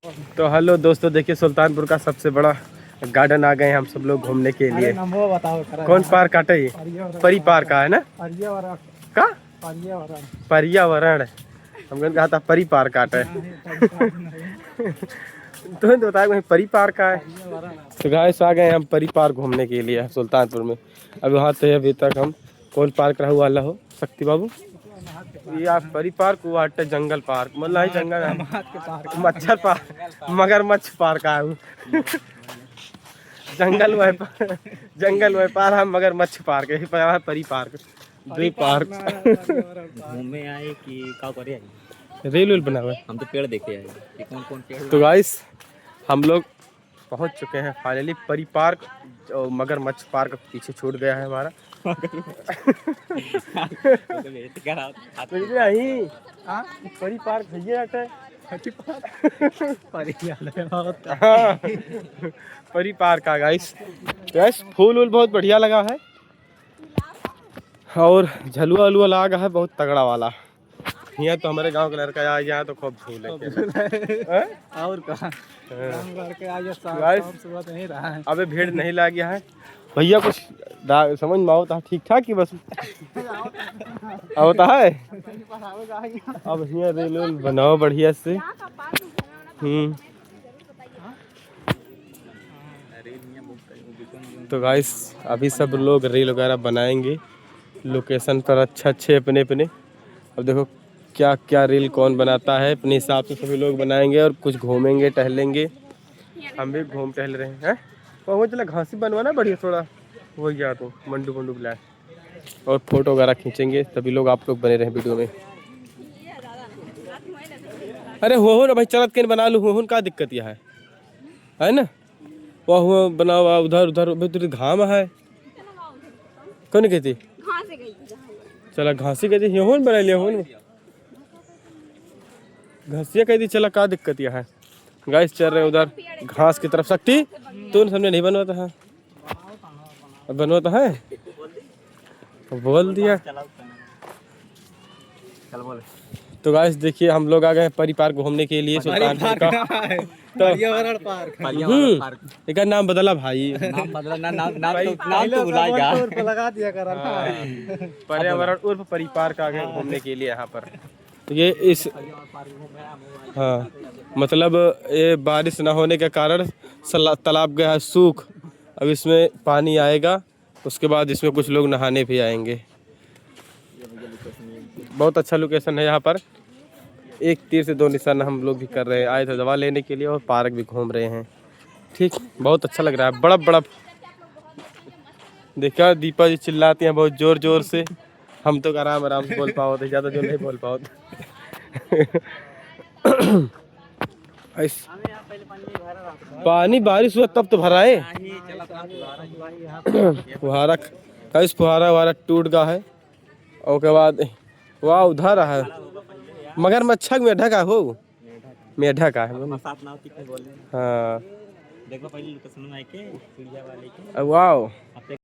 तो हेलो दोस्तों, देखिए सुल्तानपुर का सबसे बड़ा गार्डन आ गए हैं हम सब लोग घूमने के लिए। कौन पार्क काटे ये? परी पार्क का है ना? का पर्यावरण हमने कहा था परी पार्क काटे। तो बताया वही परी पार्क का है। तो गाइस आ गए हम परी पार्क घूमने के लिए सुल्तानपुर में। अब वहाँ से अभी तक हम कौन पार्क रहा हुआ हो शक्ति बाबू, ये आप परी पार्क वो हटे जंगल पार्क, मतलब जंगल मच्छर पार्क, मगरमच्छ पार्क आया जंगल व्यापार हम मगरमच्छ पार्क है परी पार्क दो पार्क। घूमने आए कि का करे रेल वेल बना हुआ है, हम तो पेड़ देखे आए कि कौन पेड़। तो गाइस हम लोग पहुंच चुके हैं फाइनली परी पार्क। और मगरमच्छ पार्क पीछे छूट गया है हमारा। परी पार्क भैया परी पार्क का गाइस फूल वूल बहुत बढ़िया लगा है और झलुआ वलुआ लगा है बहुत तगड़ा वाला। यहाँ तो हमारे गांव का लड़का यहाँ तो खूब झूले और कहा अबे भीड़ नहीं लग गया है भैया, कुछ समझ में होता है ठीक ठाक ही बस होता है। अब यहाँ रेल वेल बनाओ बढ़िया से। तो गाइस अभी सब लोग रील वगैरह बनाएंगे लोकेशन पर अच्छे अपने अपने। अब देखो क्या क्या रील कौन बनाता है, अपने हिसाब से सभी लोग बनाएंगे और कुछ घूमेंगे टहलेंगे। हम भी घूम टहल रहे हैं। वो चला घासी बनवाना बढ़िया थोड़ा वो गया तो मंडू मंडू बुलाए और फोटो वगैरह खींचेंगे। सभी लोग आप लोग बने रहे वीडियो में। अरे हो ना भाई चलत के बना लूँ हो का दिक्कत यह है ना। वह बना हुआ उधर उधर घाम है कौन कहती चला घासी कहती हो बना लिया हो घासिया कहती चला का दिक्कत यह है। गाइस चल रहे हैं उधर घास की तरफ। शक्ति तो सामने नहीं बनवाता है, बनवाता है बोल दिया। तो गाइस देखिए हम लोग आ गए परी पार्क घूमने के लिए सुल्तानपुर का। तो एक नाम बदला भाई, नाम बदला नाम तो भुलाएगा लगा दिया कर पर्यावरण उर्फ परी पार्क आ गए घूमने के लिए यहाँ पर। ये इस हाँ मतलब ये बारिश ना होने के कारण तालाब गया है सूख। अब इसमें पानी आएगा उसके बाद इसमें कुछ लोग नहाने भी आएंगे। बहुत अच्छा लोकेशन है यहाँ पर। एक तीर से दो निशाना हम लोग भी कर रहे हैं। आए थे दवा लेने के लिए और पार्क भी घूम रहे हैं। ठीक बहुत अच्छा लग रहा है। बड़ा बड़ा देखा दीपा जी चिल्लाती हैं बहुत जोर जोर से। हम तो आराम आराम से बोल पाओ थे, ज़्यादा जो नहीं बोल पाओ थे। पानी बारिश हुआ तब तो भरा है। फुहारा फुहारा वहारा टूट गया है और के बाद वाह उधर है मगरमच्छ मेढक का हो मेढक का है। हाँ वाह